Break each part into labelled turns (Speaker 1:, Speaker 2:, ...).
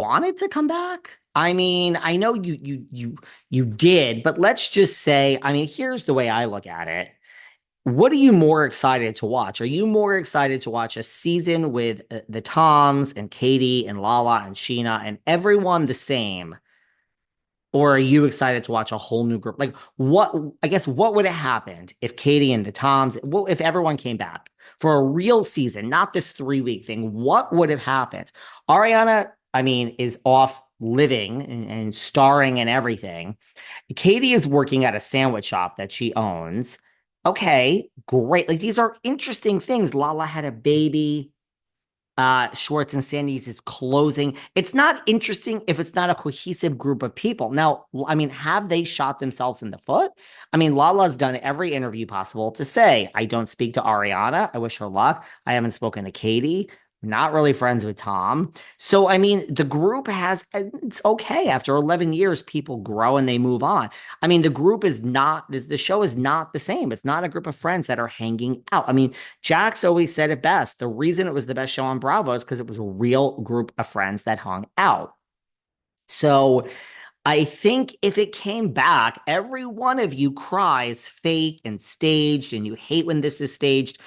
Speaker 1: wanted to come back? I mean, I know you did, but let's just say, I mean, here's the way I look at it. What are you more excited to watch? Are you more excited to watch a season with the Toms and Katie and Lala and Scheana and everyone the same? Or are you excited to watch a whole new group? Like, what, I guess, what would have happened if Katie and the Toms, well, if everyone came back for a real season, not this 3 week thing? What would have happened? Ariana, I mean, is off living and starring and everything. Katie is working at a sandwich shop that she owns. Okay, great. Like, these are interesting things. Lala had a baby. Schwartz and Sandy's is closing. It's not interesting if it's not a cohesive group of people. Now, I mean, have they shot themselves in the foot? I mean, Lala's done every interview possible to say, I don't speak to Ariana. I wish her luck. I haven't spoken to Katie. Not really friends with Tom. So, I mean, the group has, it's okay. After 11 years, people grow and they move on. I mean, the group is not, the show is not the same. It's not a group of friends that are hanging out. I mean, Jax always said it best. The reason it was the best show on Bravo is because it was a real group of friends that hung out. So I think if it came back, every one of you cries fake and staged, and you hate when this is staged.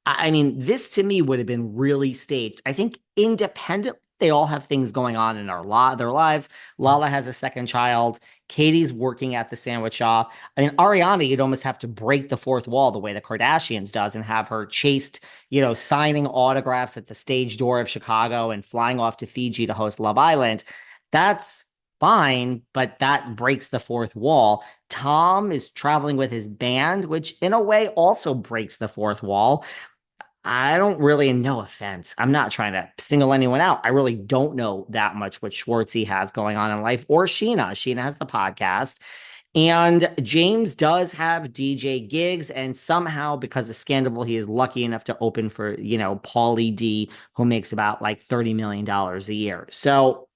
Speaker 1: I mean, this to me would have been really staged. I think independently, they all have things going on in their lives. Lala has a second child. Katie's working at the sandwich shop. I mean, Ariana, you'd almost have to break the fourth wall the way the Kardashians does and have her chased, signing autographs at the stage door of Chicago and flying off to Fiji to host Love Island. That's fine, but that breaks the fourth wall. Tom is traveling with his band, which in a way also breaks the fourth wall. I don't really, no offense, I'm not trying to single anyone out. I really don't know that much what Schwartzy has going on in life or Scheana. Scheana has the podcast. And James does have DJ gigs, and somehow, because of Scandal, he is lucky enough to open for, Paulie D, who makes about like $30 million a year. So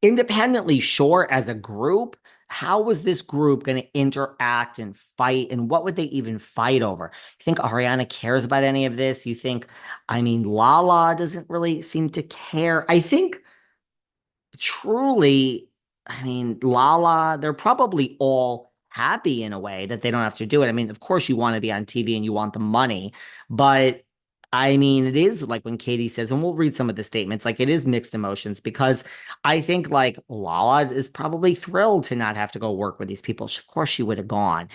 Speaker 1: independently, sure, as a group, how was this group going to interact and fight? And what would they even fight over? You think Ariana cares about any of this? You think, I mean, Lala doesn't really seem to care. I think truly, I mean, Lala, they're probably all happy in a way that they don't have to do it. I mean, of course, you want to be on TV and you want the money, but I mean, it is like when Katie says, and we'll read some of the statements, like it is mixed emotions because I think like Lala is probably thrilled to not have to go work with these people. Of course, she would have gone.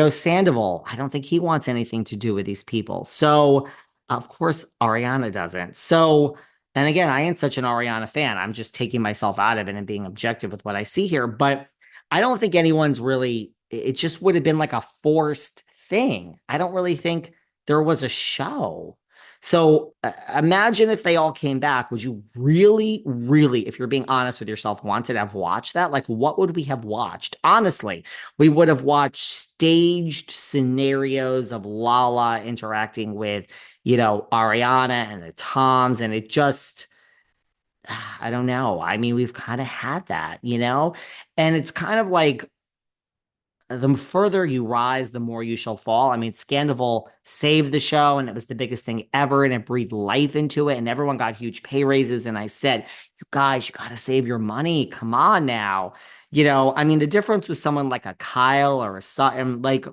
Speaker 1: Sandoval, I don't think he wants anything to do with these people. So, of course, Ariana doesn't. So, and again, I ain't such an Ariana fan. I'm just taking myself out of it and being objective with what I see here. But I don't think anyone's really, it just would have been like a forced thing. I don't really think there was a show. So imagine if they all came back. Would you really, really, if you're being honest with yourself, want to have watched that? Like, what would we have watched? Honestly, we would have watched staged scenarios of Lala interacting with, Ariana and the Toms, and it just, I don't know. I mean, we've kind of had that, and it's kind of like the further you rise, the more you shall fall. I mean, Scandal saved the show, and it was the biggest thing ever, and it breathed life into it, and everyone got huge pay raises. And I said, you guys, you got to save your money. Come on now. I mean, the difference with someone like a Kyle or a Sutton, like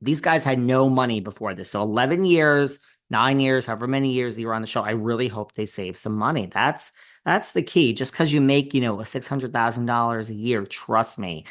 Speaker 1: these guys had no money before this. So 11 years, 9 years, however many years you were on the show, I really hope they save some money. That's the key. Just because you make, $600,000 a year, trust me,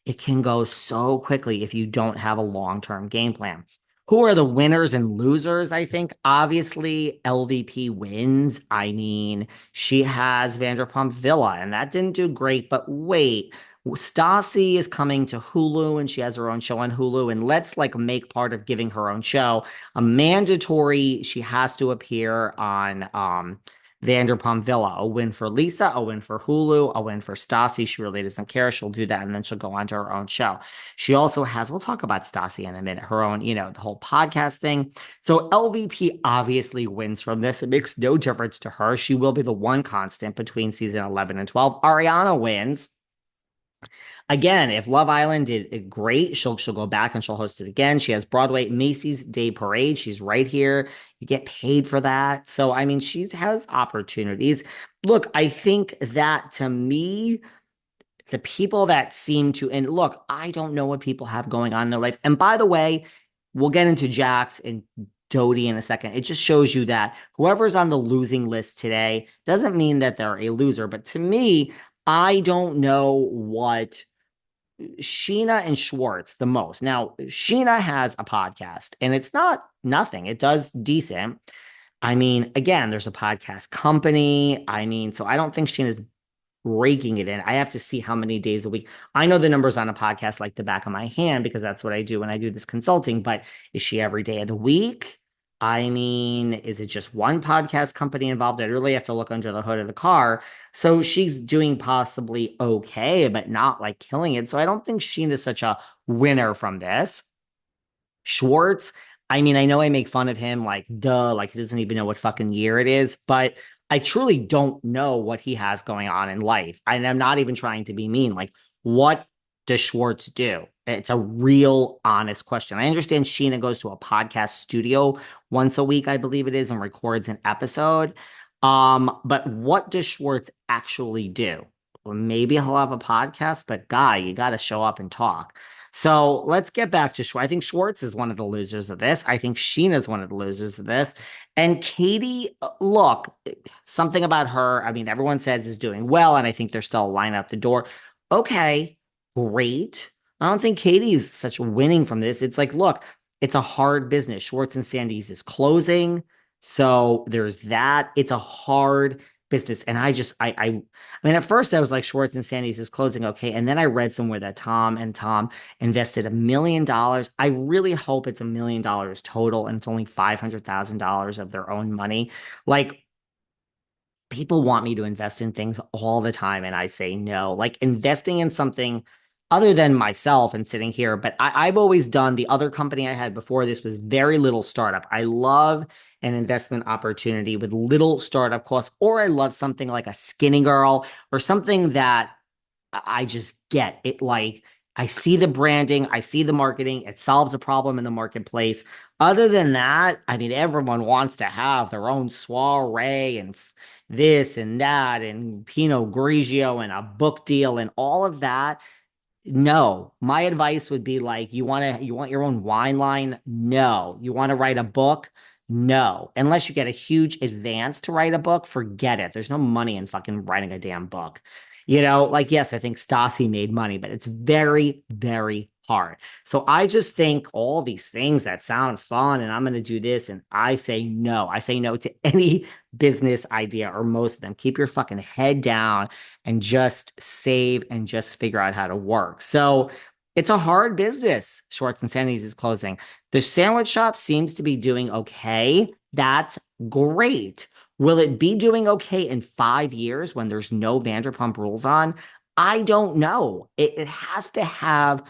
Speaker 1: it can go so quickly if you don't have a long-term game plan. Who are the winners and losers? I think obviously LVP wins. I mean, she has Vanderpump Villa, and that didn't do great. But wait, Stassi is coming to Hulu, and she has her own show on Hulu. And let's like make part of giving her own show a mandatory. She has to appear on Vanderpump Villa. A win for Lisa, a win for Hulu, a win for Stassi. She really doesn't care. She'll do that and then she'll go on to her own show. She also has, we'll talk about Stassi in a minute, her own, the whole podcast thing. So LVP obviously wins from this. It makes no difference to her. She will be the one constant between season 11 and 12. Ariana wins. Again, if Love Island did it great, she'll go back and she'll host it again. She has Broadway Macy's Day Parade. She's right here. You get paid for that. So I mean, she has opportunities. Look, I think that to me, the people that seem to, and look, I don't know what people have going on in their life. And by the way, we'll get into Jax and Doute in a second. It just shows you that whoever's on the losing list today doesn't mean that they're a loser. But to me, I don't know what Scheana and Schwartz the most. Now, Scheana has a podcast and it's not nothing. It does decent. I mean, again, there's a podcast company. I mean, so I don't think Sheena's raking it in. I have to see how many days a week. I know the numbers on a podcast like the back of my hand because that's what I do when I do this consulting, but is she every day of the week? I mean, is it just one podcast company involved? I really have to look under the hood of the car. So she's doing possibly okay, but not like killing it. So I don't think Sheena's such a winner from this. Schwartz, I mean, I know I make fun of him, like, duh, like he doesn't even know what fucking year it is, but I truly don't know what he has going on in life. And I'm not even trying to be mean. Like, what does Schwartz do? It's a real honest question. I understand Sheena goes to a podcast studio once a week, I believe it is, and records an episode. But what does Schwartz actually do? Well, maybe he'll have a podcast, but guy, you got to show up and talk. So let's get back to Schwartz. I think Schwartz is one of the losers of this. I think Sheena is one of the losers of this. And Katie, look, something about her, I mean, everyone says is doing well, and I think there's still a line out the door. Okay, great. I don't think Katie's such winning from this. It's like, look, it's a hard business. Schwartz and Sandy's is closing. So there's that. It's a hard business. And I mean, at first I was like, Schwartz and Sandy's is closing. Okay. And then I read somewhere that Tom invested $1 million. I really hope it's $1 million total and it's only $500,000 of their own money. Like, people want me to invest in things all the time and I say no. Like investing in something other than myself and sitting here, but I've always done the other company I had before this was very little startup. I love an investment opportunity with little startup costs, or I love something like a Skinny Girl or something that I just get it. Like I see the branding, I see the marketing, it solves a problem in the marketplace. Other than that, I mean, everyone wants to have their own soiree and this and that and Pinot Grigio and a book deal and all of that. No, my advice would be like, you want your own wine line? No. You want to write a book? No. Unless you get a huge advance to write a book, forget it. There's no money in fucking writing a damn book. Like, yes, I think Stassi made money, but it's very, very hard. So I just think all these things that sound fun and I'm going to do this. And I say no. I say no to any business idea or most of them. Keep your fucking head down and just save and just figure out how to work. So it's a hard business. Schwartz and Sandy's is closing. The sandwich shop seems to be doing okay. That's great. Will it be doing okay in 5 years when there's no Vanderpump Rules on? I don't know. It has to have